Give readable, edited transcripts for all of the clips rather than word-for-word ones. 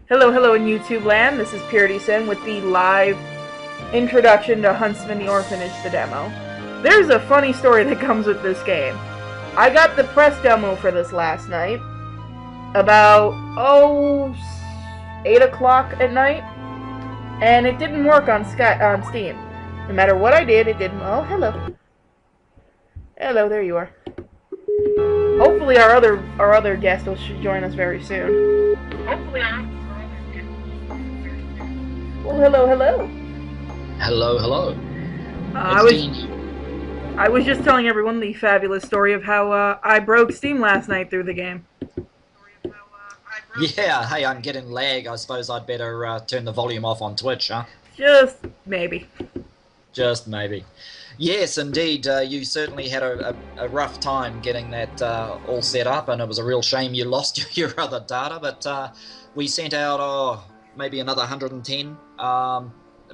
Hello, hello in YouTube land. This is Purity Sin with the live introduction to Huntsman The Orphanage, the demo. There's a funny story that comes with this game. I got the press demo for this last night, about, 8 o'clock at night, and it didn't work on Steam. No matter what I did, it didn't. Oh, hello. Hello, there you are. Hopefully our other guest will join us very soon. Hopefully Well, hello, hello. Hello, hello. I was just telling everyone the fabulous story of how I broke Steam last night through the game. Yeah, hey, I'm getting lag. I suppose I'd better turn the volume off on Twitch, huh? Just maybe. Just maybe. Yes, indeed. You certainly had a rough time getting that all set up, and it was a real shame you lost your other data, but we sent out, maybe another 110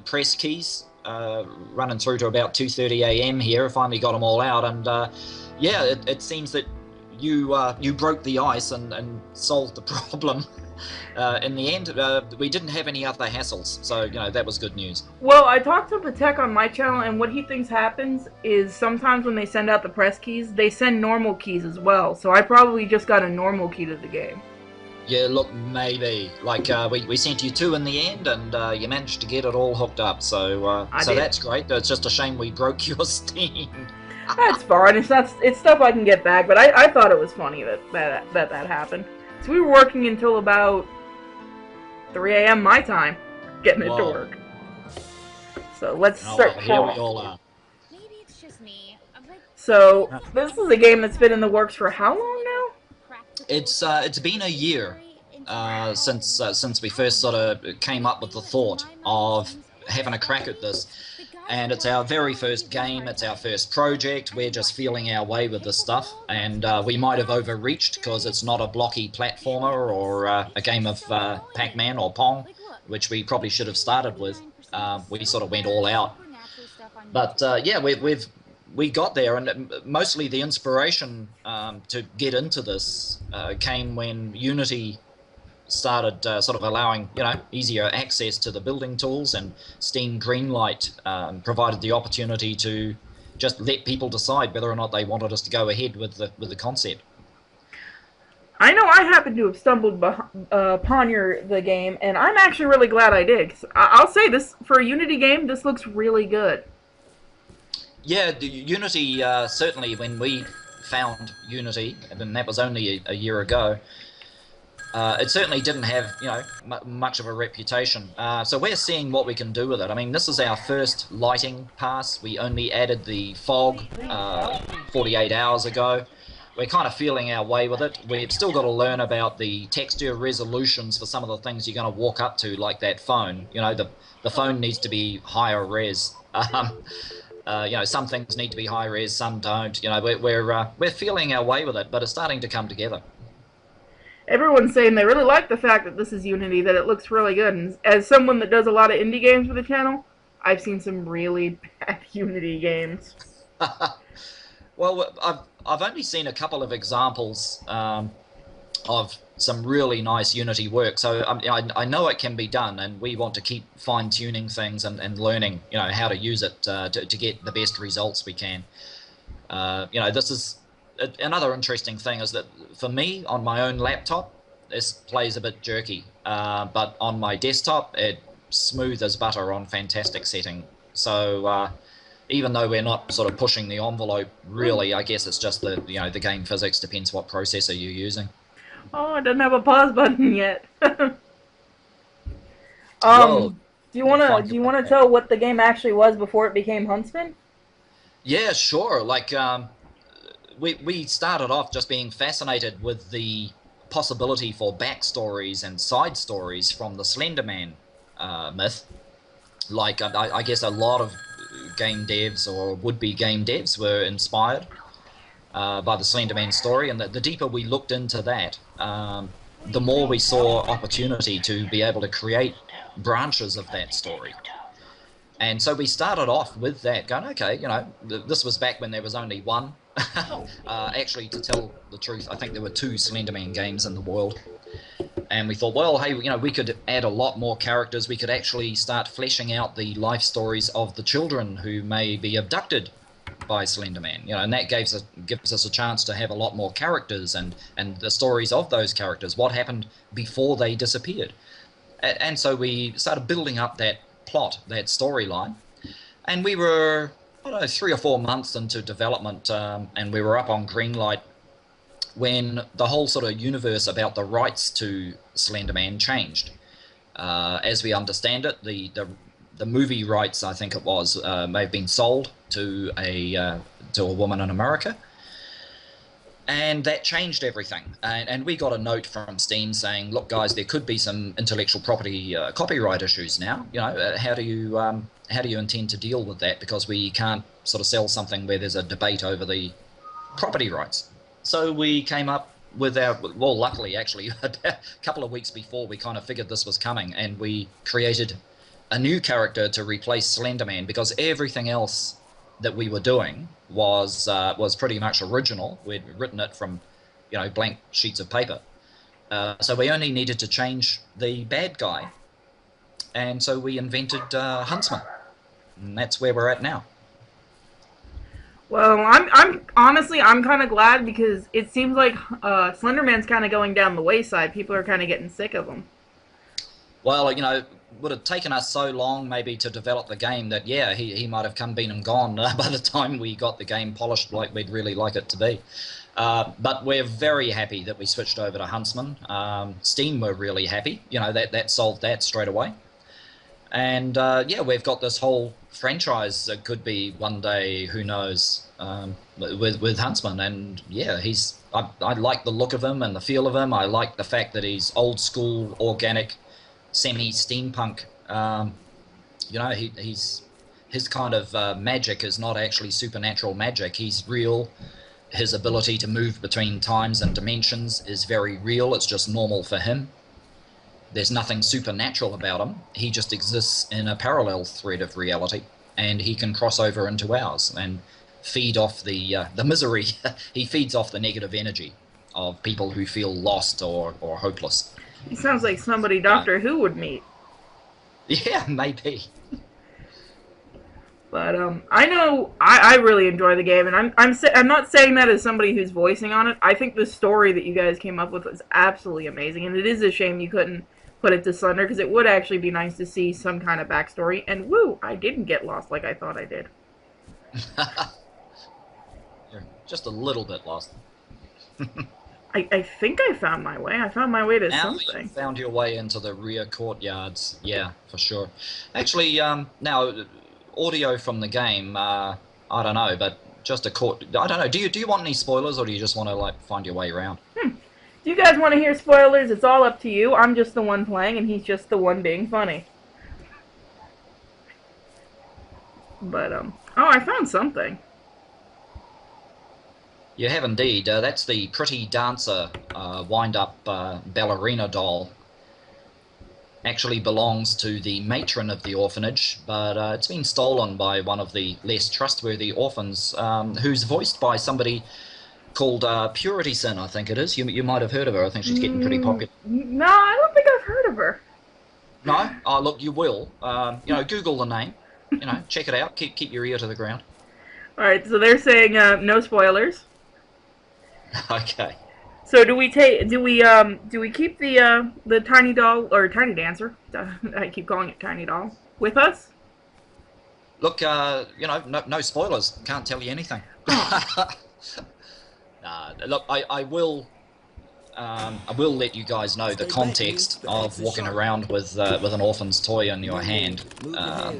press keys, running through to about 2:30 a.m. here. Finally got them all out, and yeah, it seems that you broke the ice and solved the problem. In the end, we didn't have any other hassles, so that was good news. Well, I talked to the tech on my channel, and what he thinks happens is sometimes when they send out the press keys, they send normal keys as well. So I probably just got a normal key to the game. Yeah, look, maybe. Like, we sent you two in the end, and you managed to get it all hooked up, so that's great. It's just a shame we broke your Steam. That's fine. It's stuff I can get back, but I thought it was funny that happened. So we were working until about 3 a.m. my time, getting it to work. So let's start. Here we all are. Maybe it's just me. So this is a game that's been in the works for how long now? It's been a year since we first sort of came up with the thought of having a crack at this. And it's our very first game, it's our first project, we're just feeling our way with this stuff, and we might have overreached because it's not a blocky platformer or a game of Pac-Man or Pong, which we probably should have started with. We sort of went all out. But yeah, we got there, and mostly the inspiration to get into this came when Unity started sort of allowing easier access to the building tools, and Steam Greenlight provided the opportunity to just let people decide whether or not they wanted us to go ahead with the concept. I know I happen to have stumbled upon the game, and I'm actually really glad I did. 'Cause I'll say this, for a Unity game, this looks really good. Yeah, the Unity, certainly when we found Unity, and that was only a year ago, it certainly didn't have, much of a reputation. So we're seeing what we can do with it. I mean, this is our first lighting pass. We only added the fog 48 hours ago. We're kind of feeling our way with it. We've still got to learn about the texture resolutions for some of the things you're going to walk up to, like that phone. The phone needs to be higher res. Some things need to be high res, some don't. We're feeling our way with it, but it's starting to come together. Everyone's saying they really like the fact that this is Unity, that it looks really good. And as someone that does a lot of indie games for the channel, I've seen some really bad Unity games. Well, I've only seen a couple of examples of some really nice Unity work, so I know it can be done, and we want to keep fine-tuning things and learning, how to use it to get the best results we can. This is another interesting thing is that for me, on my own laptop, this plays a bit jerky, but on my desktop, it's smooth as butter on fantastic setting. So even though we're not sort of pushing the envelope, really, I guess it's just the game physics, depends what processor you're using. Oh, I didn't have a pause button yet. Well, do you wanna tell what the game actually was before it became Huntsman? Yeah, sure. Like, we started off just being fascinated with the possibility for backstories and side stories from the Slender Man myth. Like, I guess a lot of game devs or would-be game devs were inspired by the Slender Man story, and the deeper we looked into that, the more we saw opportunity to be able to create branches of that story. And so we started off with that, going, okay, this was back when there was only one. Actually, to tell the truth, I think there were 2 Slender Man games in the world. And we thought, well, hey, we could add a lot more characters. We could actually start fleshing out the life stories of the children who may be abducted by Slender Man. And that gives us a chance to have a lot more characters and the stories of those characters. What happened before they disappeared? And so we started building up that plot, that storyline. And we were, I don't know, 3 or 4 months into development, and we were up on greenlight when the whole sort of universe about the rights to Slender Man changed. As we understand it, the movie rights, I think it was, may have been sold to a woman in America, and that changed everything. And we got a note from Steam saying, "Look, guys, there could be some intellectual property copyright issues now. How do you intend to deal with that? Because we can't sort of sell something where there's a debate over the property rights." So we came up with luckily, actually, a couple of weeks before, we kind of figured this was coming, and we created a new character to replace Slender Man, because everything else that we were doing was pretty much original. We'd written it from, blank sheets of paper. So we only needed to change the bad guy, and so we invented Huntsman, and that's where we're at now. Well, I'm honestly, I'm kind of glad, because it seems like Slender Man's kind of going down the wayside. People are kind of getting sick of him. Well, it would have taken us so long maybe to develop the game that, yeah, he might have been and gone by the time we got the game polished like we'd really like it to be. But we're very happy that we switched over to Huntsman. Steam were really happy. That solved that straight away. And yeah, we've got this whole franchise that could be one day, who knows, with Huntsman. And yeah, I like the look of him and the feel of him. I like the fact that he's old school, organic, semi-steampunk. His kind of magic is not actually supernatural magic. He's real. His ability to move between times and dimensions is very real. It's just normal for him. There's nothing supernatural about him. He just exists in a parallel thread of reality, and he can cross over into ours and feed off the misery. He feeds off the negative energy of people who feel lost or hopeless. He sounds like somebody Doctor Who would meet. Yeah, maybe. But I know I really enjoy the game, and I'm not saying that as somebody who's voicing on it. I think the story that you guys came up with is absolutely amazing, and it is a shame you couldn't put it to Slender, because it would actually be nice to see some kind of backstory. And woo, I didn't get lost like I thought I did. You're just a little bit lost. I think I found my way. I found my way to now something. You found your way into the rear courtyards. Yeah, for sure. Actually, now audio from the game. I don't know, but just I don't know. Do you want any spoilers, or do you just want to find your way around? Do you guys want to hear spoilers? It's all up to you. I'm just the one playing, and he's just the one being funny. But, oh, I found something. You have indeed. That's the pretty dancer wind-up ballerina doll. Actually belongs to the matron of the orphanage, but it's been stolen by one of the less trustworthy orphans, who's voiced by somebody called Purity Sin, I think it is. You might have heard of her. I think she's getting pretty popular. No, I don't think I've heard of her. No? Oh, look, you will. Google the name. Check it out. Keep your ear to the ground. All right, so they're saying no spoilers. Okay. So do we keep the tiny doll, or tiny dancer? I keep calling it tiny doll, with us? Look, no spoilers. Can't tell you anything. Look, I will let you guys know the context of walking around with an orphan's toy in your hand. Now,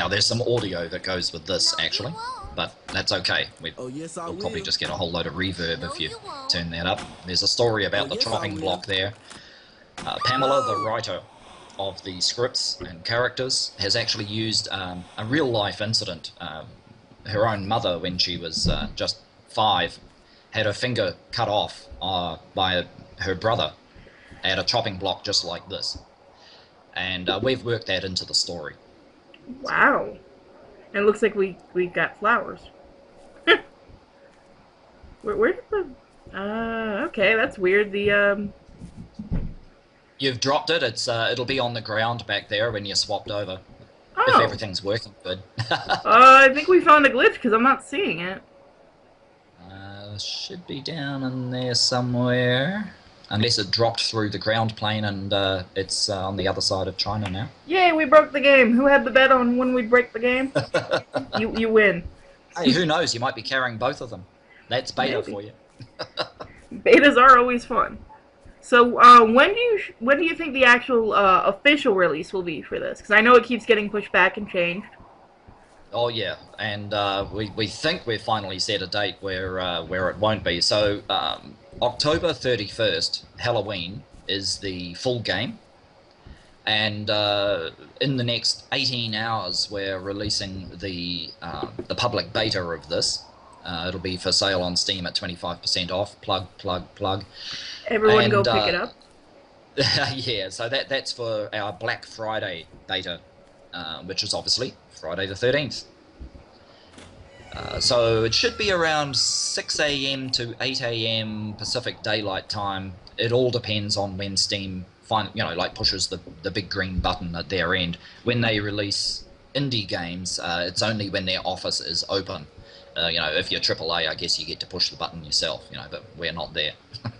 there's some audio that goes with this, actually, but that's okay. We'll probably just get a whole load of reverb if you turn that up. There's a story about the chopping block there. Pamela, the writer of the scripts and characters, has actually used a real-life incident. Her own mother, when she was just 5, had her finger cut off by her brother at a chopping block just like this. And we've worked that into the story. Wow. And it looks like we got flowers. where did the... okay, that's weird. The You've dropped it. It'll be on the ground back there when you're swapped over. If Oh. everything's working good. I think we found a glitch because I'm not seeing it. Should be down in there somewhere. Unless it dropped through the ground plane and it's on the other side of China now. Yay, we broke the game. Who had the bet on when we'd break the game? You win. Hey, who knows? You might be carrying both of them. That's beta Maybe. for you. Betas are always fun. So when do you think the actual official release will be for this? Because I know it keeps getting pushed back and changed. Oh yeah, and we think we've finally set a date where it won't be. So October 31st, Halloween, is the full game, and in the next 18 hours we're releasing the public beta of this. It'll be for sale on Steam at 25% off. Plug. Everyone And, go pick it up. Yeah, so that's for our Black Friday beta, which is obviously Friday the 13th. So it should be around 6 a.m. to 8 a.m. Pacific Daylight Time. It all depends on when Steam pushes the big green button at their end. When they release indie games, it's only when their office is open. If you're AAA, I guess you get to push the button yourself, but we're not there.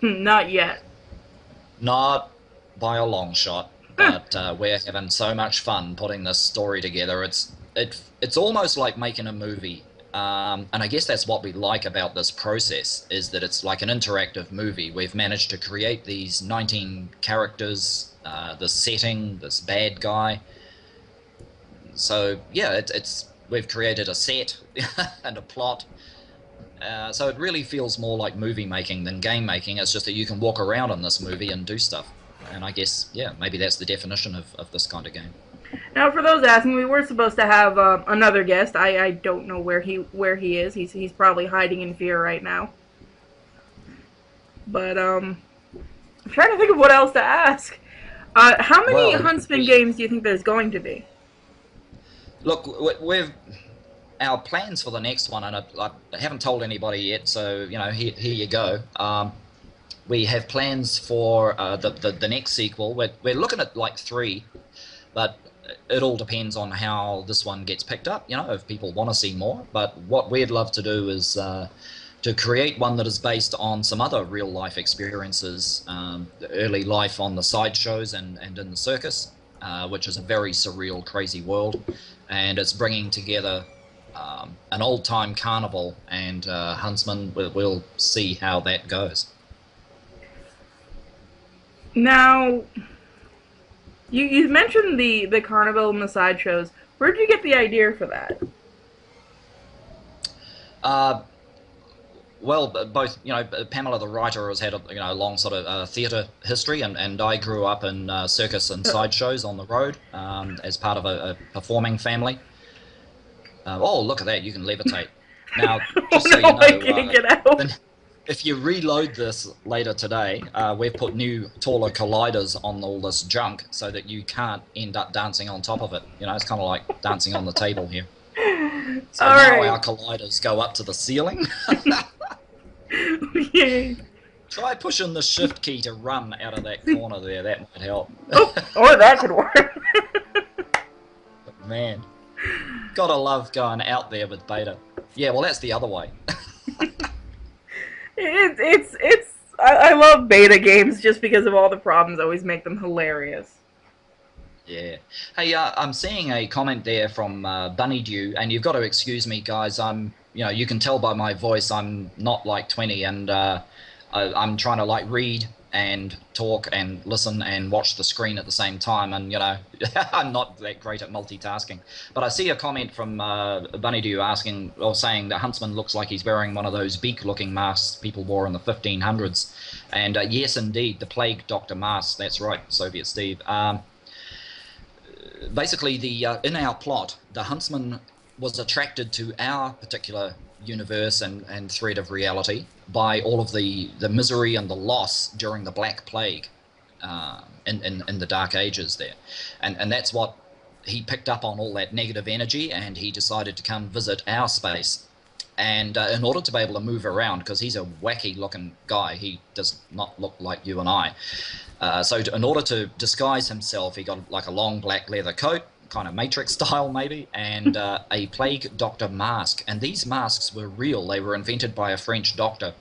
Not yet. Not by a long shot, but we're having so much fun putting this story together. It's almost like making a movie, and I guess that's what we like about this process, is that it's like an interactive movie. We've managed to create these 19 characters, this setting, this bad guy. So yeah, we've created a set and a plot. So it really feels more like movie making than game making. It's just that you can walk around in this movie and do stuff. And I guess, yeah, maybe that's the definition of this kind of game. Now, for those asking, we were supposed to have another guest. I don't know where he is. He's probably hiding in fear right now. But I'm trying to think of what else to ask. How many Huntsman games do you think there's going to be? Look, our plans for the next one, and I haven't told anybody yet, so here you go. We have plans for the next sequel. We're looking at like 3, but it all depends on how this one gets picked up. If people want to see more. But what we'd love to do is to create one that is based on some other real life experiences, early life on the sideshows and in the circus, which is a very surreal, crazy world, and it's bringing together an old-time carnival and Huntsman. We'll see how that goes. Now, you mentioned the carnival and the sideshows. Where did you get the idea for that? Well, both, Pamela the writer has had a long sort of theatre history, and I grew up in circus and sideshows on the road as part of a performing family. Oh, look at that! You can levitate. Now, just so you know, I can't get out. If you reload this later today, we've put new, taller colliders on all this junk so that you can't end up dancing on top of it. It's kind of like dancing on the table here. So all now right. our colliders go up to the ceiling. Yay. Try pushing the shift key to run out of that corner there. That might help. Oh, or that could work. But man, gotta love going out there with beta. Yeah, well, that's the other way. I love beta games just because of all the problems that always make them hilarious. Yeah. Hey, I'm seeing a comment there from Bunnydew, and you've got to excuse me, guys. You can tell by my voice I'm not like 20, and I'm trying to like read and talk and listen and watch the screen at the same time, and I'm not that great at multitasking. But I see a comment from Bunnydew saying that Huntsman looks like he's wearing one of those beak-looking masks people wore in the 1500s, and yes, indeed, the Plague Doctor mask. That's right, Soviet Steve. Basically, in our plot, the Huntsman was attracted to our particular universe and thread of reality by all of the misery and the loss during the Black Plague in the Dark Ages there. And that's what he picked up on, all that negative energy, and he decided to come visit our space. And in order to be able to move around, because he's a wacky looking guy, he does not look like you and I, In order to disguise himself, he got like a long black leather coat, kind of Matrix style maybe, and a plague doctor mask. And these masks were real. They were invented by a French doctor.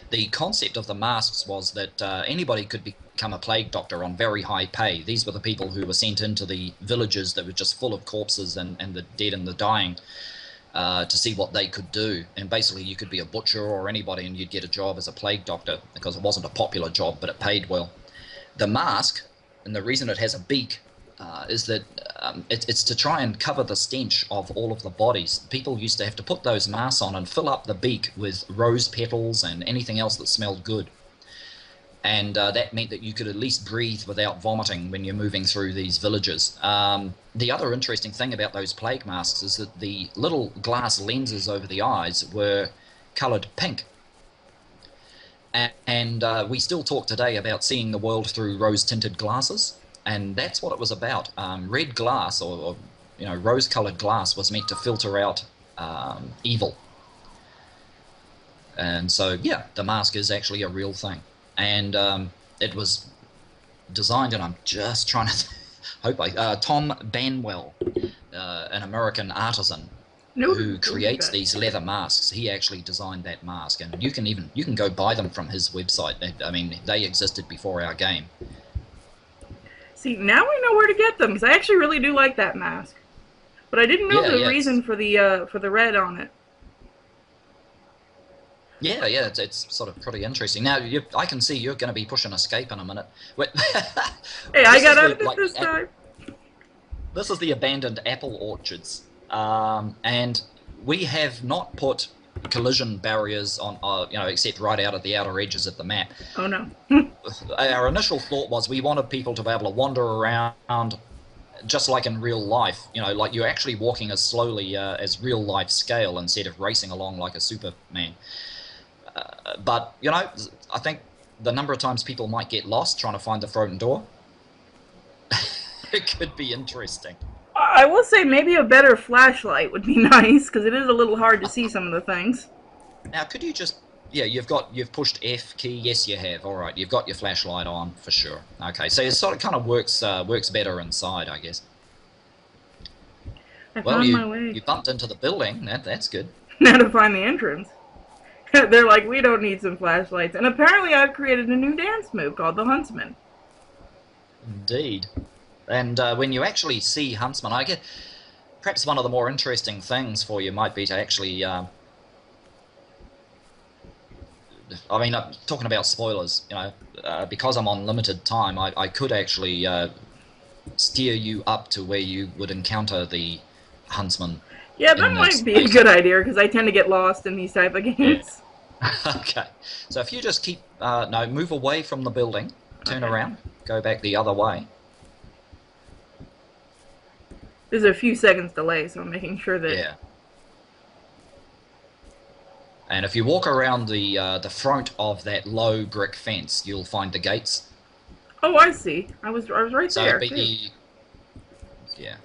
The concept of the masks was that anybody could become a plague doctor on very high pay. These were the people who were sent into the villages that were just full of corpses and the dead and the dying to see what they could do. And basically you could be a butcher or anybody and you'd get a job as a plague doctor because it wasn't a popular job, but it paid well. The mask, and the reason it has a beak, is that it's to try and cover the stench of all of the bodies. People used to have to put those masks on and fill up the beak with rose petals and anything else that smelled good. And that meant that you could at least breathe without vomiting when you're moving through these villages. The other interesting thing about those plague masks is that the little glass lenses over the eyes were coloured pink. And we still talk today about seeing the world through rose-tinted glasses. And that's what it was about. Red glass, or rose-coloured glass, was meant to filter out evil. And so, yeah, the mask is actually a real thing. And it was designed, and I'm just trying to Tom Banwell, an American artisan who creates these leather masks. He actually designed that mask, and you can go buy them from his website. I mean, they existed before our game. See, now we know where to get them, because I actually really do like that mask. But I didn't know the reason for the red on it. Yeah, it's sort of pretty interesting. Now, I can see you're going to be pushing escape in a minute. Hey, I got out of it this time. This is the abandoned apple orchards, and we have not put collision barriers on, except right out at the outer edges of the map. Oh no. Our initial thought was we wanted people to be able to wander around just like in real life, like you're actually walking as slowly as real life scale instead of racing along like a Superman. But, I think the number of times people might get lost trying to find the frozen door, it could be interesting. I will say maybe a better flashlight would be nice, because it is a little hard to see some of the things. Now, could you just... Yeah, you've pushed F key. Yes, you have. All right, you've got your flashlight on for sure. Okay, so it sort of kind of works better inside, I guess. I found my way. You bumped into the building. That's good. Now to find the entrance. They're like, we don't need some flashlights. And apparently I've created a new dance move called the Huntsman. Indeed. And when you actually see Huntsman, I get perhaps one of the more interesting things for you might be to actually... talking about spoilers, because I'm on limited time, I could actually steer you up to where you would encounter the Huntsman. Yeah, that might be a good idea, because I tend to get lost in these type of games. Yeah. Okay, so if you just keep, move away from the building, turn around, go back the other way. There's a few seconds delay, so I'm making sure that... Yeah. And if you walk around the front of that low brick fence, you'll find the gates. Oh, I see. I was right so there. Yeah.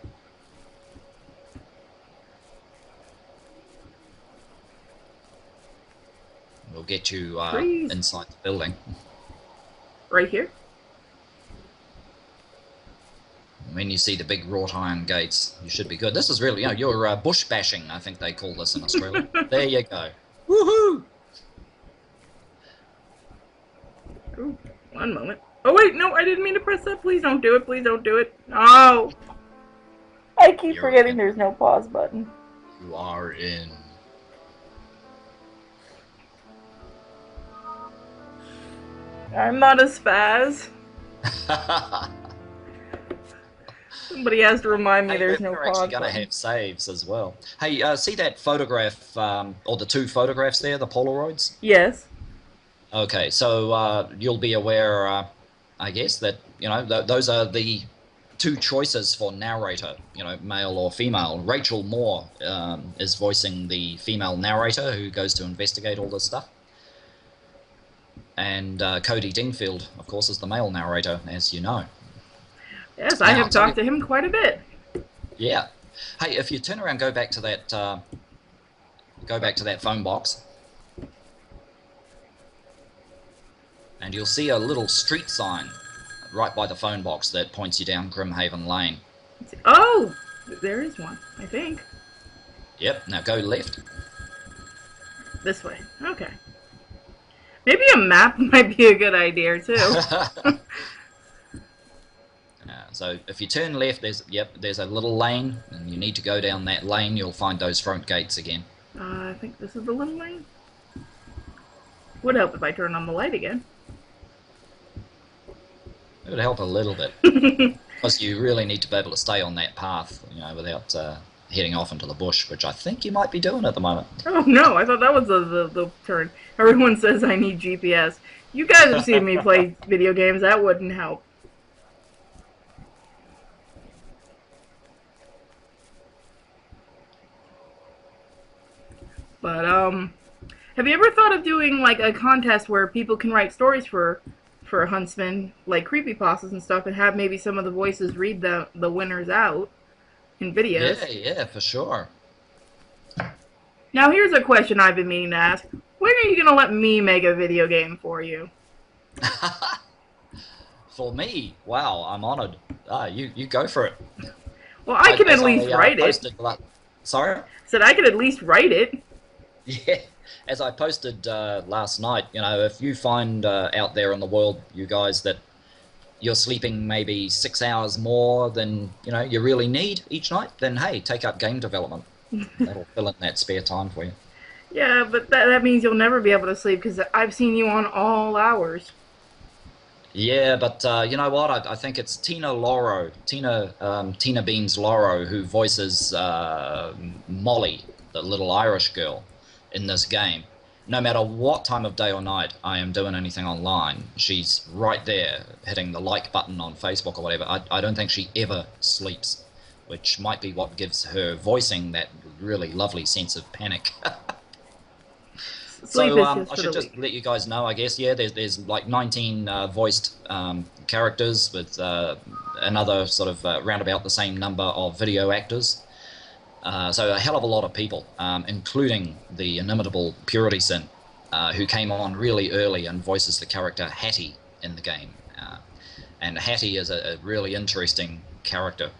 We'll get you inside the building. Right here? When you see the big wrought iron gates, you should be good. This is really, you're bush bashing, I think they call this in Australia. There you go. Woohoo! Ooh, one moment. Oh wait, no, I didn't mean to press that. Please don't do it. Please don't do it. Oh! I keep forgetting there's no pause button. You are in. I'm not a spaz. Somebody has to remind me there's no pause button. We're actually going to have saves as well. Hey, see that photograph, or the two photographs there, the Polaroids? Yes. Okay, so you'll be aware, I guess, that, those are the two choices for narrator, male or female. Rachel Moore is voicing the female narrator who goes to investigate all this stuff. And Cody Dingfield, of course, is the male narrator, as you know. Yes, I have talked to him quite a bit. Yeah. Hey, if you turn around, go back to that phone box. and you'll see a little street sign right by the phone box that points you down Grimhaven Lane. Oh, there is one, I think. Yep, now go left. This way. Okay. Maybe a map might be a good idea too. So if you turn left, there's a little lane, and you need to go down that lane. You'll find those front gates again. I think this is the little lane. Would help if I turn on the light again. It would help a little bit, because you really need to be able to stay on that path, without heading off into the bush, which I think you might be doing at the moment. Oh no, I thought that was the turn. Everyone says I need GPS. You guys have seen me play video games. That wouldn't help. But, have you ever thought of doing, like, a contest where people can write stories for Huntsman, like creepypastas and stuff, and have maybe some of the voices read the winners out in videos? Yeah, for sure. Now, here's a question I've been meaning to ask. When are you going to let me make a video game for you? For me? Wow, I'm honored. You go for it. Well, I can at least write it. Sorry? Said I could at least write it. Yeah, as I posted last night, if you find out there in the world, you guys, that you're sleeping maybe 6 hours more than you really need each night, then hey, take up game development. That'll fill in that spare time for you. Yeah, but that means you'll never be able to sleep because I've seen you on all hours. Yeah, but you know what? I think it's Tina Beans Lauro, who voices Molly, the little Irish girl, in this game. No matter what time of day or night I am doing anything online, she's right there hitting the like button on Facebook or whatever. I don't think she ever sleeps, which might be what gives her voicing that really lovely sense of panic. So I should just let you guys know, I guess, yeah, there's like 19 voiced characters with another sort of round about the same number of video actors. So a hell of a lot of people, including the inimitable Purity Sin, who came on really early and voices the character Hattie in the game. And Hattie is a really interesting character.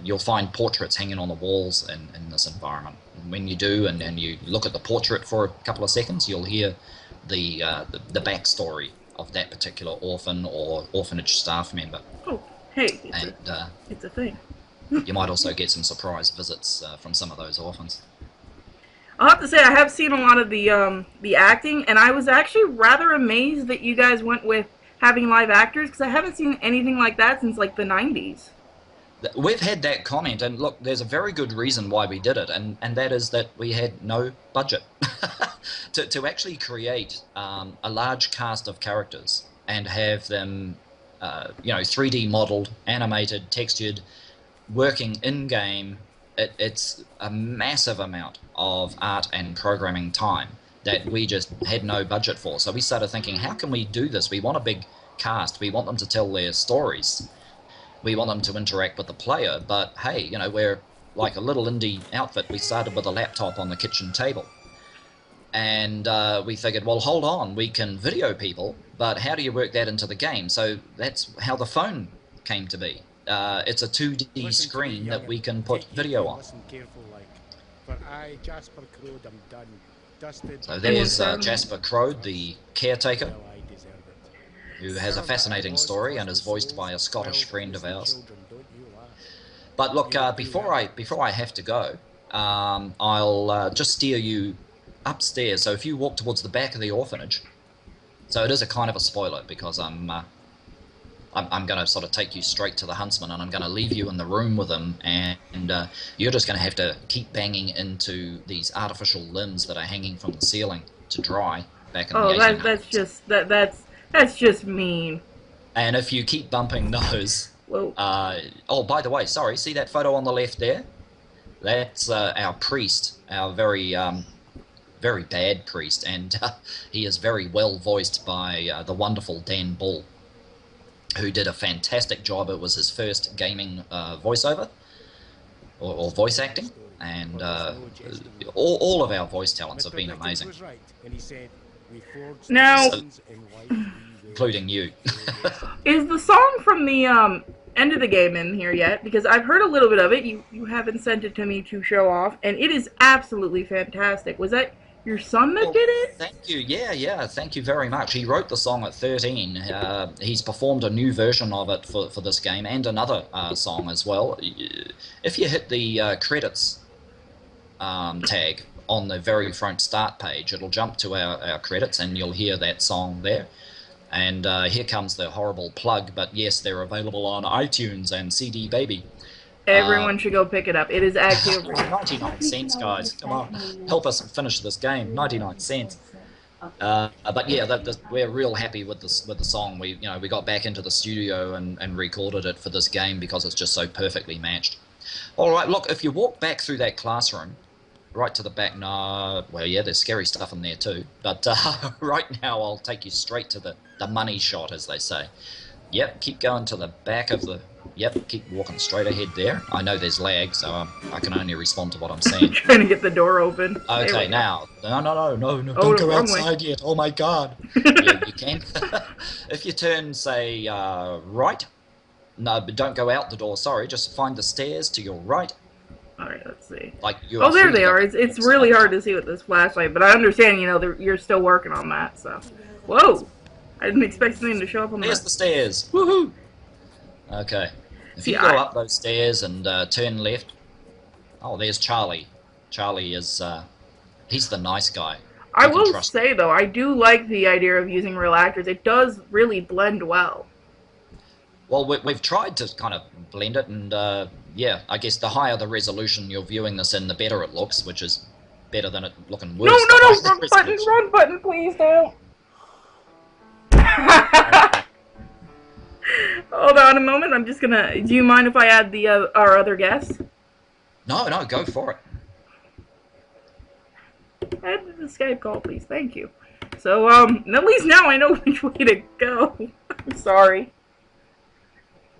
You'll find portraits hanging on the walls in this environment. And when you do, and you look at the portrait for a couple of seconds, you'll hear the backstory of that particular orphan or orphanage staff member. Oh, hey, it's a thing. You might also get some surprise visits from some of those orphans. I'll have to say I have seen a lot of the acting, and I was actually rather amazed that you guys went with having live actors, because I haven't seen anything like that since like the 90s. We've had that comment, and look, there's a very good reason why we did it, and that is that we had no budget to actually create a large cast of characters and have them, 3D modeled, animated, textured, working in-game. It's a massive amount of art and programming time that we just had no budget for. So we started thinking, how can we do this? We want a big cast. We want them to tell their stories. We want them to interact with the player. But hey, we're like a little indie outfit. We started with a laptop on the kitchen table. And we figured, well, hold on, we can video people, but how do you work that into the game? So that's how the phone came to be. It's a 2D screen that we can put video on. So there's Jasper Crode, the caretaker, who has a fascinating story and is voiced by a Scottish friend of ours. But look, before I have to go, I'll just steer you upstairs. So if you walk towards the back of the orphanage, so it is a kind of a spoiler because I'm going to sort of take you straight to the Huntsman, and I'm going to leave you in the room with him, and you're just going to have to keep banging into these artificial limbs that are hanging from the ceiling to dry back in the 1800s. That's just mean. And if you keep bumping those... Whoa. Oh, by the way, sorry, see that photo on the left there? That's our priest, our very bad priest, and he is very well voiced by the wonderful Dan Bull, who did a fantastic job. It was his first gaming voiceover, or voice acting, and all of our voice talents have been amazing. Now, including you. Is the song from the end of the game in here yet? Because I've heard a little bit of it. You haven't sent it to me to show off, and it is absolutely fantastic. Was that your son that did it? Thank you. Yeah. Thank you very much. He wrote the song at 13. He's performed a new version of it for this game and another song as well. If you hit the credits tag on the very front start page, it'll jump to our credits and you'll hear that song there. And here comes the horrible plug, but yes, they're available on iTunes and CD Baby. Everyone should go pick it up. It is actually over 99 cents, guys. Come on, help us finish this game. 99 cents. But yeah, we're real happy with the song. We got back into the studio and recorded it for this game because it's just so perfectly matched. All right, look, if you walk back through that classroom, right to the back, well, yeah, there's scary stuff in there too. But right now, I'll take you straight to the money shot, as they say. Yep, keep going to the back of the... Yep, keep walking straight ahead there. I know there's lag, so I can only respond to what I'm saying. Trying to get the door open. Okay, now... No, don't go outside yet. Oh, my God. Yeah, you can. If you turn, say, right... No, but don't go out the door, sorry. Just find the stairs to your right. Alright, let's see. Like oh, there they are. It's really hard to see with this flashlight, but I understand, you're still working on that, so... Whoa! I didn't expect something to show up on the... There's the stairs. Woohoo! Okay. If you go up those stairs and turn left... Oh, there's Charlie. Charlie is... he's the nice guy. I will say, though, I do like the idea of using real actors. It does really blend well. Well, we've tried to kind of blend it, and yeah, I guess the higher the resolution you're viewing this in, the better it looks, which is better than it looking worse. No, wrong button, please don't. Hold on a moment, I'm just gonna... Do you mind if I add the our other guest? No, go for it. Add the Skype call, please, thank you. So, at least now I know which way to go. I'm sorry.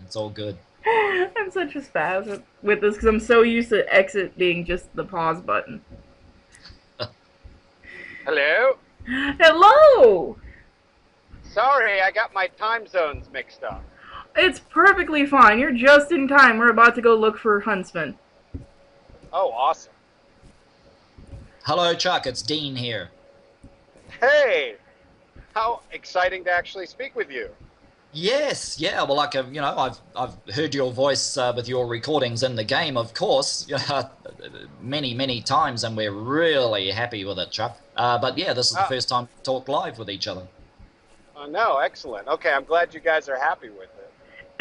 It's all good. I'm such a spaz with this because I'm so used to exit being just the pause button. Hello? Hello! Sorry, I got my time zones mixed up. It's perfectly fine. You're just in time. We're about to go look for Huntsman. Oh, awesome. Hello, Chuck. It's Dean here. Hey! How exciting to actually speak with you. Yes, yeah. Well, like I've heard your voice with your recordings in the game, of course, many times, and we're really happy with it, Chuck. But yeah, this is the first time we talk live with each other. Oh no, excellent. Okay, I'm glad you guys are happy with it.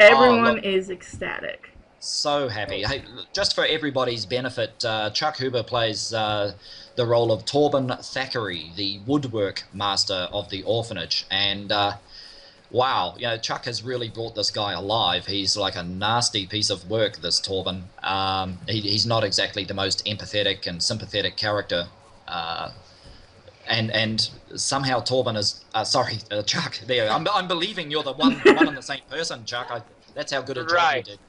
Everyone is ecstatic. So happy. Hey, just for everybody's benefit, Chuck Huber plays the role of Torben Thackeray, the woodwork master of the orphanage, and. Wow, Chuck has really brought this guy alive. He's like a nasty piece of work, this Torben. He's not exactly the most empathetic and sympathetic character. And somehow Torben is... sorry, Chuck, there. I'm believing you're the one and the same person, Chuck. That's how good a job you did.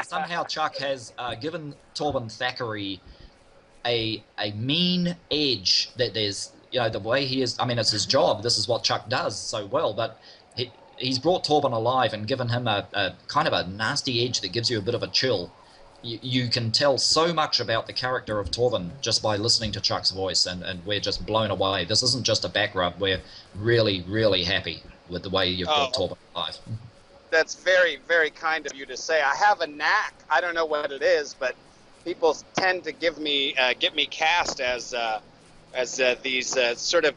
Somehow Chuck has given Torben Thackeray a mean edge that there's... the way he is, I mean, it's his job. This is what Chuck does so well, but he's brought Torben alive and given him a kind of a nasty edge that gives you a bit of a chill. You can tell so much about the character of Torben just by listening to Chuck's voice, and we're just blown away. This isn't just a back rub. We're really, really happy with the way you've brought Torben alive. That's very, very kind of you to say. I have a knack. I don't know what it is, but people tend to get me cast as these sort of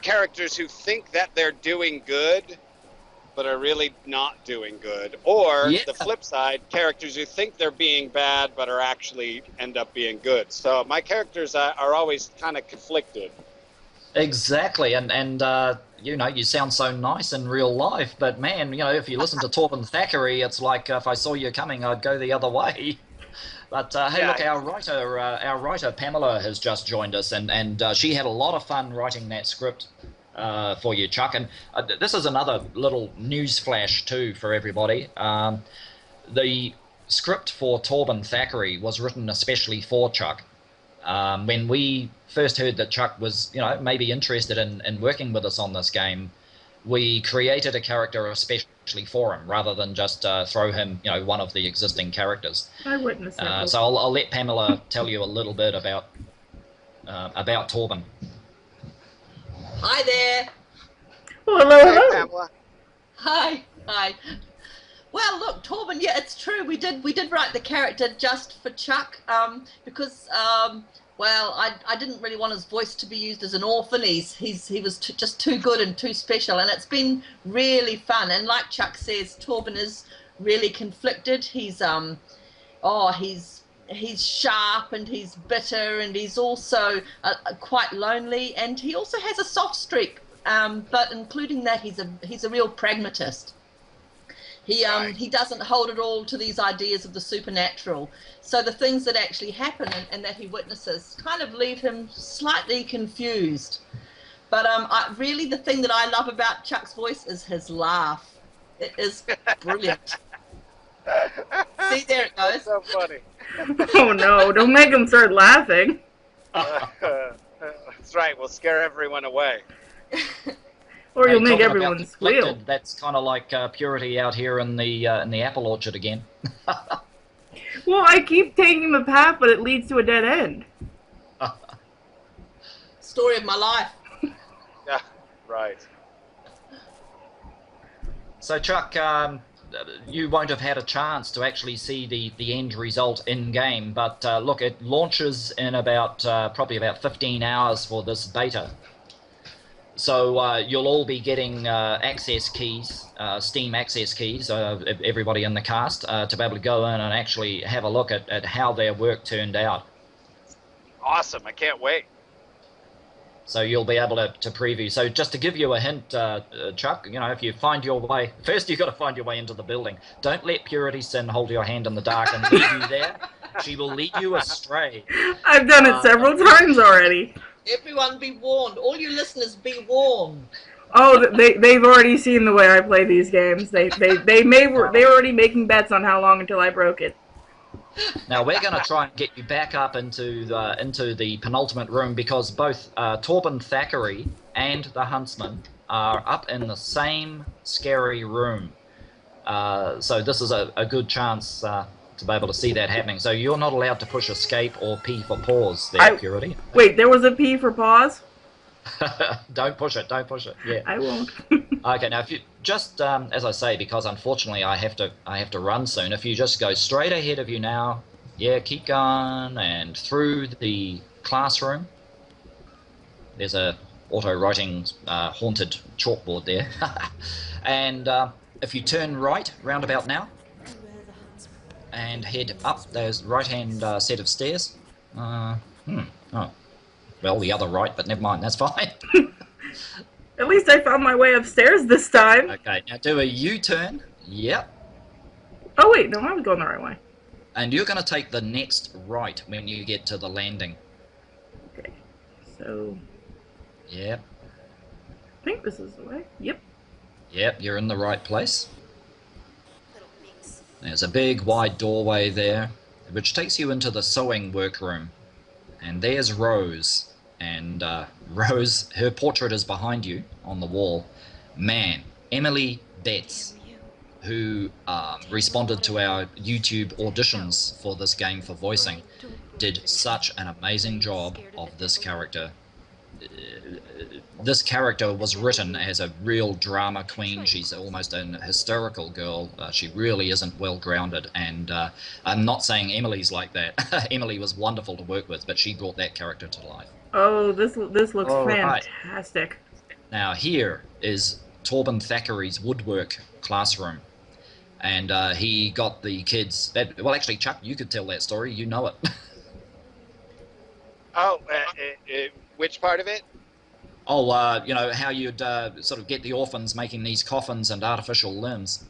characters who think that they're doing good, but are really not doing good. Or the flip side, characters who think they're being bad, but are actually end up being good. So my characters are always kind of conflicted. Exactly, and you sound so nice in real life, but man, if you listen to Torben Thackeray, it's like if I saw you coming, I'd go the other way. But hey, look, our writer Pamela has just joined us, and she had a lot of fun writing that script for you, Chuck. And this is another little news flash too for everybody. The script for Torben Thackeray was written especially for Chuck. When we first heard that Chuck was, maybe interested in working with us on this game, we created a character especially for him, rather than just throw him, one of the existing characters. I witnessed that. So I'll let Pamela tell you a little bit about Torben. Hi there. Oh, hello, Hey, hello. Pamela. Hi. Well, look, Torben. Yeah, it's true. We did write the character just for Chuck, because well, I didn't really want his voice to be used as an orphan. He was just too good and too special, and it's been really fun. And like Chuck says, Torben is really conflicted. He's sharp, and he's bitter, and he's also quite lonely, and he also has a soft streak. But including that, he's a real pragmatist. He doesn't hold it all to these ideas of the supernatural. So the things that actually happen and that he witnesses kind of leave him slightly confused. But really the thing that I love about Chuck's voice is his laugh. It is brilliant. See, there it goes. That's so funny. Oh no, don't make him start laughing. That's right. We'll scare everyone away. Or you'll Hey, make talking everyone about squeal. conflicted, that's kind of like Purity out here in the apple orchard again. Well, I keep taking the path, but it leads to a dead end. Story of my life. Yeah, right. So Chuck, you won't have had a chance to actually see the end result in game, but look, it launches in probably about 15 hours for this beta. So you'll all be getting access keys, Steam access keys, everybody in the cast, to be able to go in and actually have a look at how their work turned out. Awesome. I can't wait. So you'll be able to preview. So just to give you a hint, Chuck, if you find your way, first you've got to find your way into the building. Don't let Purity Sin hold your hand in the dark and lead you there. She will lead you astray. I've done it several times already. Everyone be warned. All you listeners be warned. Oh, they've already seen the way I play these games. They're already making bets on how long until I broke it. Now we're going to try and get you back up into the penultimate room, because both Torben Thackeray and the Huntsman are up in the same scary room. So this is a good chance to be able to see that happening. So you're not allowed to push escape or P for pause there, Purity. Wait, there was a P for pause? Don't push it, yeah. I won't. Okay, now if you just, as I say, because unfortunately I have to run soon, if you just go straight ahead of you now, yeah, keep going, and through the classroom, there's a auto-writing haunted chalkboard there, and if you turn right, round about now, and head up those right-hand set of stairs, oh, well, the other right, but never mind, that's fine. At least I found my way upstairs this time. Okay, now do a U-turn. Yep. Oh wait, no, I was going the right way. And you're going to take the next right when you get to the landing. Okay, so... Yep. I think this is the way. Yep. Yep, you're in the right place. There's a big wide doorway there, which takes you into the sewing workroom. And there's Rose. And Rose, her portrait is behind you on the wall. Man, Emily Betts, who responded to our YouTube auditions for this game for voicing, did such an amazing job of this character. This character was written as a real drama queen. She's almost an hysterical girl. She really isn't well grounded, and I'm not saying Emily's like that. Emily was wonderful to work with, but she brought that character to life. Oh, this looks All right. fantastic. Now here is Torben Thackeray's woodwork classroom, and he got the kids. Well, actually, Chuck, you could tell that story. You know it. Oh, which part of it? Oh, how you'd sort of get the orphans making these coffins and artificial limbs.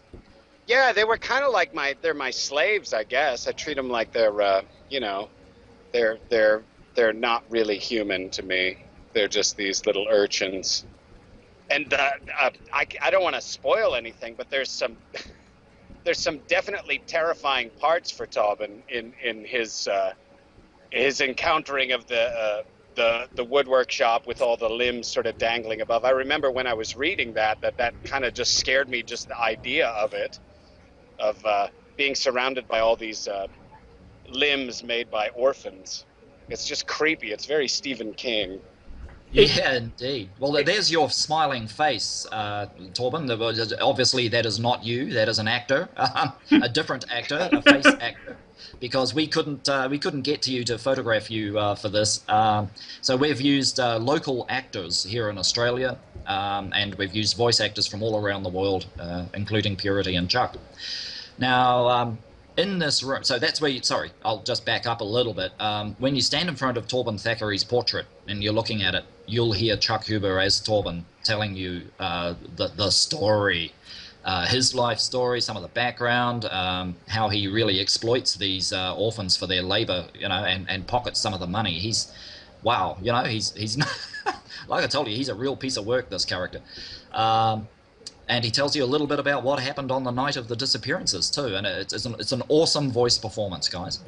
Yeah, they were kind of like they're my slaves, I guess. I treat them like they're, they're not really human to me. They're just these little urchins. And I don't want to spoil anything, but there's some definitely terrifying parts for Torben in his encountering of the woodwork shop with all the limbs sort of dangling above. I remember when I was reading that kind of just scared me, just the idea of it, of being surrounded by all these limbs made by orphans. It's just creepy. It's very Stephen King. Yeah, indeed. Well, there's your smiling face, Torben. Obviously, that is not you. That is an actor, a different actor, a face actor, because we couldn't get to you to photograph you for this. So we've used local actors here in Australia, and we've used voice actors from all around the world, including Purity and Chuck. Now, in this room, so that's where you, sorry, I'll just back up a little bit. When you stand in front of Torben Thackeray's portrait and you're looking at it, you'll hear Chuck Huber as Torben telling you the story, his life story, some of the background, how he really exploits these orphans for their labor, and pockets some of the money. Wow, he's like I told you, he's a real piece of work, this character. And he tells you a little bit about what happened on the night of the disappearances too, and it's an awesome voice performance, guys.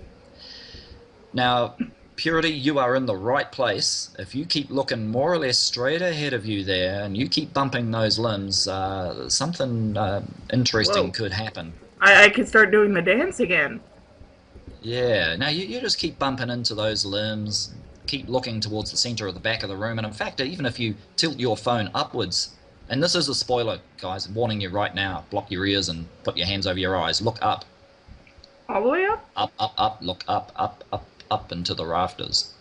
Now, Purity, you are in the right place. If you keep looking more or less straight ahead of you there, and you keep bumping those limbs, something interesting could happen. I could start doing the dance again. Yeah, now you just keep bumping into those limbs, keep looking towards the center of the back of the room, and in fact, even if you tilt your phone upwards, and this is a spoiler, guys, I'm warning you right now. Block your ears and put your hands over your eyes. Look up. All the way up? Up. Look up into the rafters.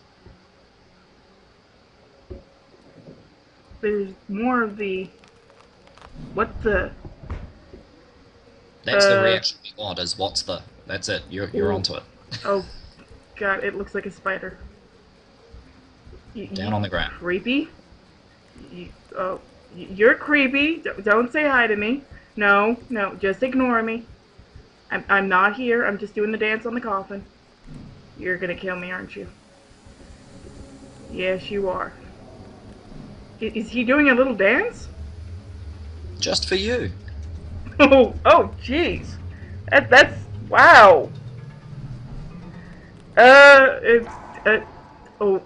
There's more of the... What the... That's the reaction we want, is what's the... That's it. You're onto it. Oh, God, it looks like a spider. Down on the ground. Creepy? You're creepy. Don't say hi to me. No, just ignore me. I'm not here. I'm just doing the dance on the coffin. You're gonna kill me, aren't you? Yes, you are. Is he doing a little dance? Just for you. Oh, jeez. That's wow. Oh.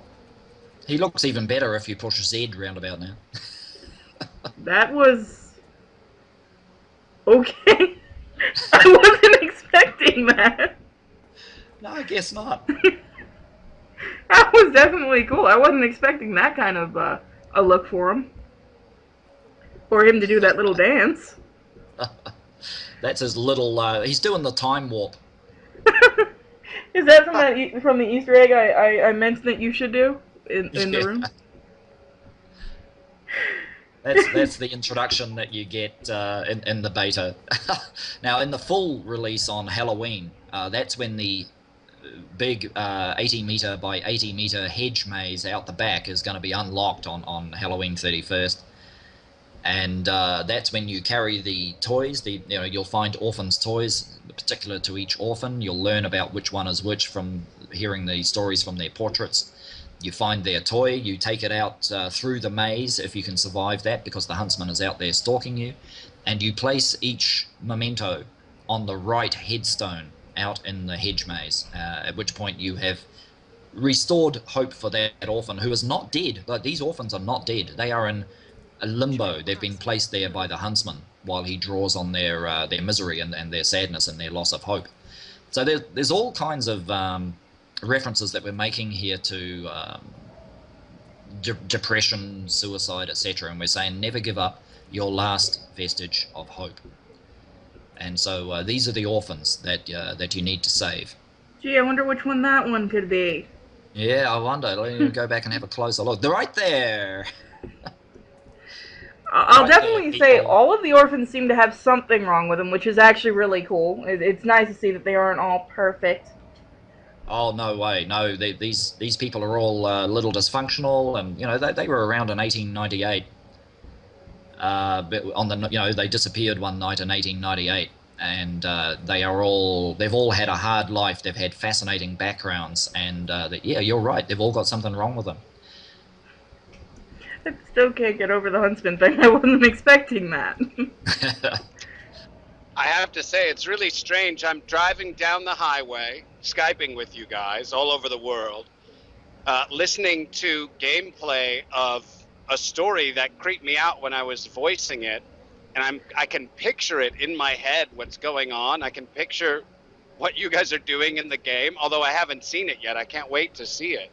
He looks even better if you push Z roundabout now. That was... Okay. I wasn't expecting that. No, I guess not. That was definitely cool. I wasn't expecting that kind of a look for him. For him to do that little dance. That's his little... he's doing the time warp. Is that from the Easter egg I mentioned that you should do in the room? That's the introduction that you get in the beta. Now, in the full release on Halloween, that's when the big 80 meter by 80 meter hedge maze out the back is going to be unlocked on Halloween 31st. And that's when you carry the toys. You'll find orphans' toys particular to each orphan. You'll learn about which one is which from hearing the stories from their portraits. You find their toy, you take it out through the maze, if you can survive that, because the huntsman is out there stalking you, and you place each memento on the right headstone out in the hedge maze, at which point you have restored hope for that orphan who is not dead. Like, these orphans are not dead. They are in a limbo. They've been placed there by the huntsman while he draws on their misery and their sadness and their loss of hope. So there's all kinds of... references that we're making here to depression, suicide, etc., and we're saying never give up your last vestige of hope. And so these are the orphans that you need to save. Gee, I wonder which one that one could be. Yeah, I wonder. Let me go back and have a closer look. They're right there. I'll definitely say all of the orphans seem to have something wrong with them, which is actually really cool. It's nice to see that they aren't all perfect. Oh, no way. No, these people are all a little dysfunctional, and they were around in 1898. But they disappeared one night in 1898, and they've all had a hard life. They've had fascinating backgrounds, and yeah, you're right. They've all got something wrong with them. I still can't get over the Huntsman thing. I wasn't expecting that. I have to say, it's really strange. I'm driving down the highway, Skyping with you guys all over the world. listening to gameplay of a story that creeped me out when I was voicing it, and I can picture it in my head what's going on. I can picture what you guys are doing in the game, although I haven't seen it yet. I can't wait to see it.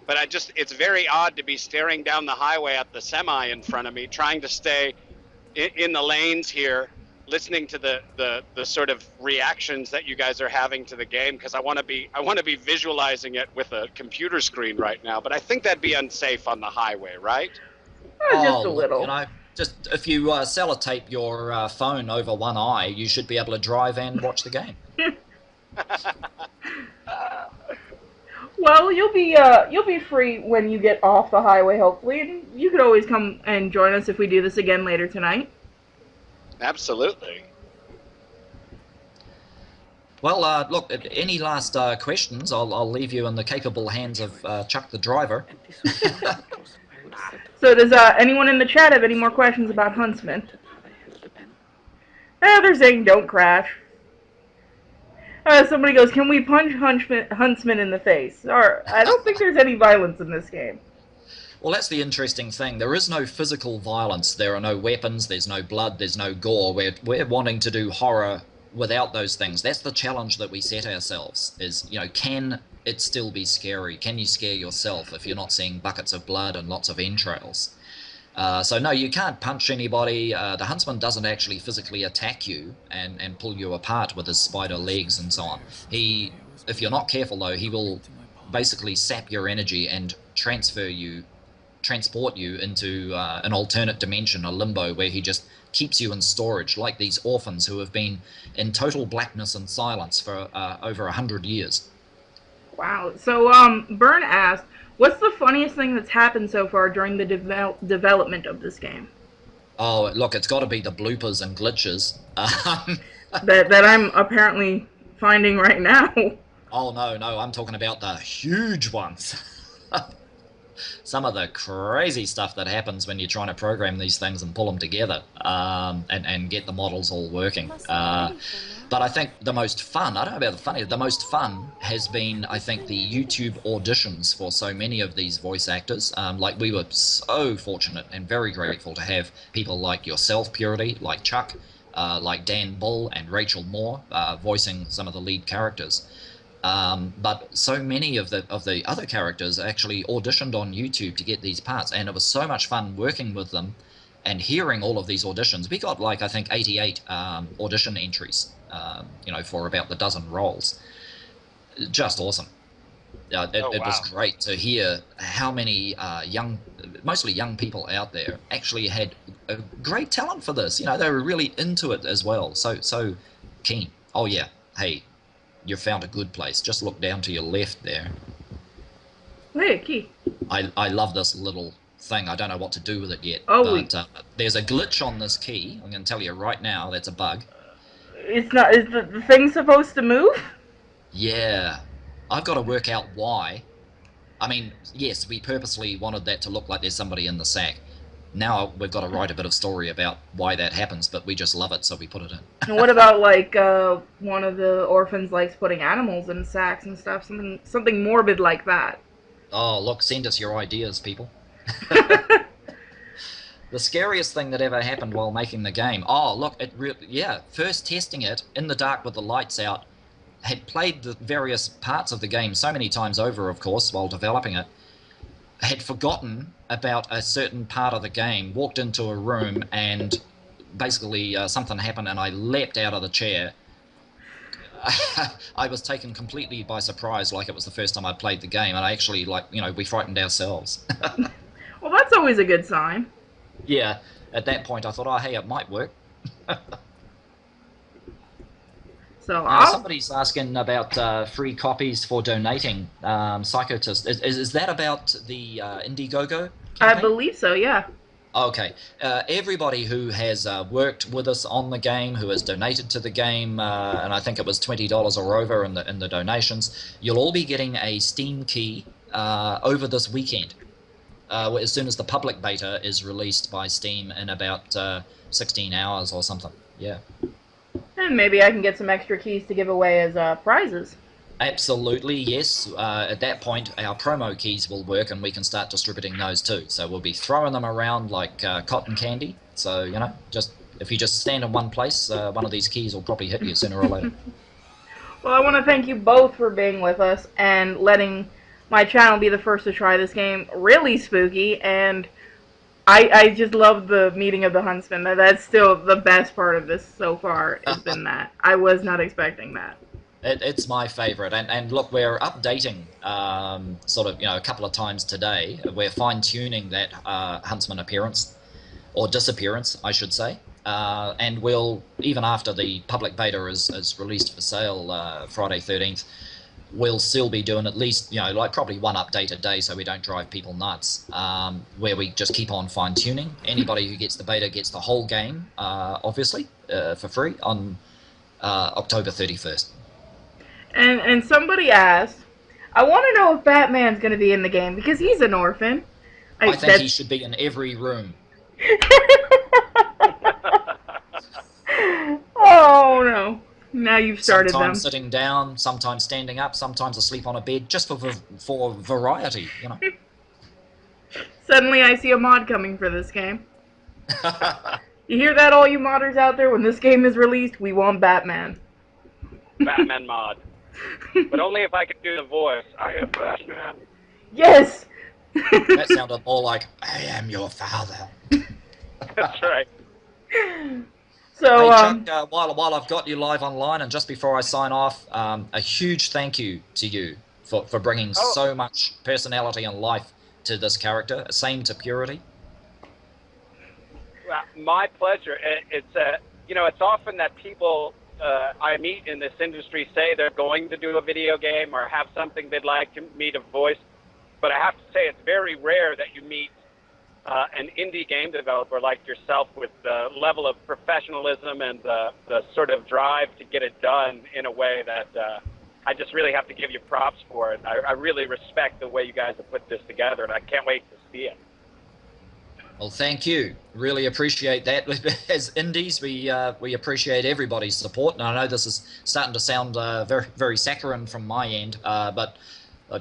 But it's very odd to be staring down the highway at the semi in front of me, trying to stay in the lanes here, listening to the sort of reactions that you guys are having to the game, because I want to be visualizing it with a computer screen right now. But I think that'd be unsafe on the highway, right? Just a look, little. you know, just if you sellotape your phone over one eye, you should be able to drive and watch the game. Well, you'll be free when you get off the highway, hopefully, and you could always come and join us if we do this again later tonight. Absolutely. Well, look, any last questions? I'll leave you in the capable hands of Chuck the driver. So does anyone in the chat have any more questions about Huntsman? They're saying don't crash. Somebody goes, can we punch Huntsman in the face? Or, I don't think there's any violence in this game. Well, that's the interesting thing. There is no physical violence. There are no weapons. There's no blood. There's no gore. We're wanting to do horror without those things. That's the challenge that we set ourselves, is, you know, can it still be scary? Can you scare yourself if you're not seeing buckets of blood and lots of entrails? So no, you can't punch anybody. The Huntsman doesn't actually physically attack you and pull you apart with his spider legs and so on. If you're not careful though, he will basically sap your energy and transport you into an alternate dimension, a limbo, where he just keeps you in storage, like these orphans who have been in total blackness and silence for over 100 years. Wow. So, Byrne asked, what's the funniest thing that's happened so far during the development of this game? Oh, look, it's got to be the bloopers and glitches. that I'm apparently finding right now. Oh, no, I'm talking about the huge ones. Some of the crazy stuff that happens when you're trying to program these things and pull them together and get the models all working. But I think the most fun, I don't know about the funny, the most fun has been, I think, the YouTube auditions for so many of these voice actors. Like, we were so fortunate and very grateful to have people like yourself, Purity, like Chuck, like Dan Bull and Rachel Moore voicing some of the lead characters. But so many of the other characters actually auditioned on YouTube to get these parts, and it was so much fun working with them and hearing all of these auditions. We got, like, I think 88 audition entries, for about the dozen roles. Just awesome. It was great to hear how many mostly young people out there actually had a great talent for this. You know, they were really into it as well. So keen. Oh yeah, hey, you found a good place. Just look down to your left there. Hey, key. I love this little thing. I don't know what to do with it yet. Oh, but there's a glitch on this key. I'm going to tell you right now, that's a bug. It's not. Is the thing supposed to move? Yeah. I've got to work out why. I mean, yes, we purposely wanted that to look like there's somebody in the sack. Now we've got to write a bit of story about why that happens, but we just love it, so we put it in. And what about, like, one of the orphans likes putting animals in sacks and stuff? Something morbid like that. Oh, look, send us your ideas, people. The scariest thing that ever happened while making the game. Oh, look, first testing it in the dark with the lights out. Had played the various parts of the game so many times over, of course, while developing it. Had forgotten about a certain part of the game, walked into a room, and basically something happened, and I leapt out of the chair. I was taken completely by surprise, like it was the first time I'd played the game, and I actually, we frightened ourselves. Well, that's always a good sign. Yeah, at that point I thought, oh, hey, it might work. So somebody's asking about free copies for donating. Psychotist, is that about the Indiegogo campaign? I believe so, yeah. Okay. Everybody who has worked with us on the game, who has donated to the game, and I think it was $20 or over in the donations, you'll all be getting a Steam key over this weekend. As soon as the public beta is released by Steam in about 16 hours or something. Yeah. And maybe I can get some extra keys to give away as prizes. Absolutely, yes. At that point, our promo keys will work, and we can start distributing those too. So we'll be throwing them around like cotton candy. So just if you just stand in one place, one of these keys will probably hit you sooner or later. Well, I want to thank you both for being with us and letting my channel be the first to try this game. Really spooky, and I just love the meeting of the Huntsman. That's still the best part of this so far, has been that. I was not expecting that. It's my favorite, and look, we're updating sort of a couple of times today. We're fine-tuning that Huntsman appearance, or disappearance, I should say, and we'll, even after the public beta is released for sale Friday 13th, we'll still be doing at least like probably one update a day, so we don't drive people nuts, where we just keep on fine-tuning. Anybody who gets the beta gets the whole game, obviously, for free on October 31st. And somebody asked, I want to know if Batman's going to be in the game, because he's an orphan. I think he should be in every room. Oh, no. Now you've started sometimes them. Sitting down, sometimes standing up, sometimes asleep on a bed, just for variety, Suddenly I see a mod coming for this game. You hear that, all you modders out there? When this game is released, we want Batman. Batman mod. But only if I can do the voice. I am Batman. Yes! That sounded more like, I am your father. That's right. So, hey, Chuck, while I've got you live online, and just before I sign off, a huge thank you to you for bringing so much personality and life to this character. Same to Purity. Well, my pleasure. It's often that people I meet in this industry say they're going to do a video game or have something they'd like to meet a voice, but I have to say it's very rare that you meet an indie game developer like yourself with the level of professionalism and the sort of drive to get it done in a way that I just really have to give you props for it. I really respect the way you guys have put this together, and I can't wait to see it. Well, thank you. Really appreciate that. As indies, we appreciate everybody's support. And I know this is starting to sound very, very saccharine from my end, but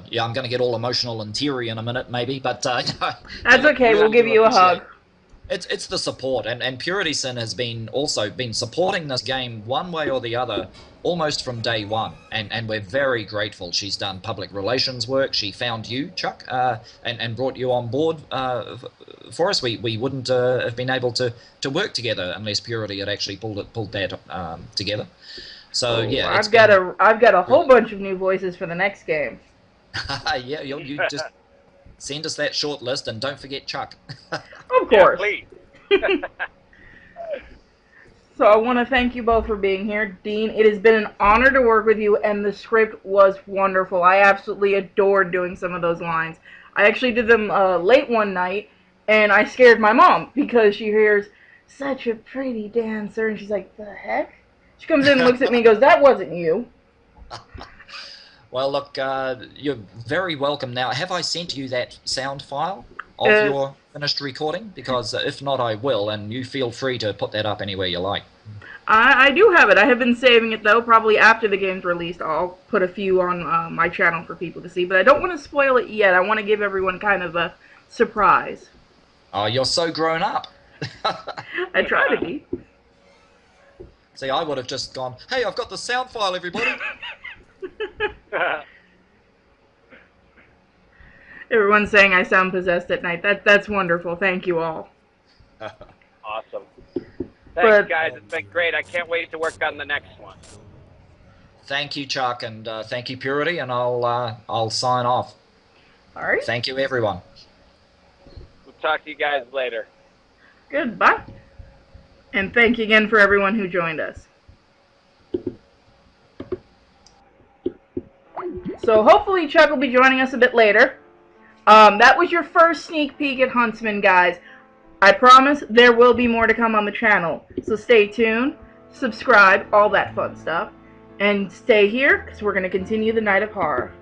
yeah, I'm going to get all emotional and teary in a minute, maybe. But that's okay. We'll give you a hug. It's the support, and Purity Sin has also been supporting this game one way or the other almost from day one, and we're very grateful. She's done public relations work. She found you, Chuck, and brought you on board for us. We wouldn't have been able to work together unless Purity had actually pulled that together. So yeah, I've got a whole bunch of new voices for the next game. Yeah, you just send us that short list, and don't forget Chuck. Of course. Yeah, please. So I want to thank you both for being here. Dean, it has been an honor to work with you, and the script was wonderful. I absolutely adored doing some of those lines. I actually did them late one night, and I scared my mom because she hears, such a pretty dancer, and she's like, the heck? She comes in and looks at me and goes, that wasn't you. Well, look, you're very welcome now. Have I sent you that sound file of your finished recording? Because if not, I will, and you feel free to put that up anywhere you like. I do have it. I have been saving it, though. Probably after the game's released, I'll put a few on my channel for people to see. But I don't want to spoil it yet. I want to give everyone kind of a surprise. Oh, you're so grown up. I try to be. See, I would have just gone, hey, I've got the sound file, everybody. Everyone's saying I sound possessed at night. That's wonderful. Thank you all. Awesome. Thanks, guys. It's been great. I can't wait to work on the next one. Thank you, Chuck, and thank you, Purity, and I'll sign off. All right. Thank you, everyone. We'll talk to you guys later. Goodbye. And thank you again for everyone who joined us. So hopefully Chuck will be joining us a bit later. That was your first sneak peek at Huntsman, guys. I promise there will be more to come on the channel. So stay tuned, subscribe, all that fun stuff. And stay here, because we're going to continue the night of horror.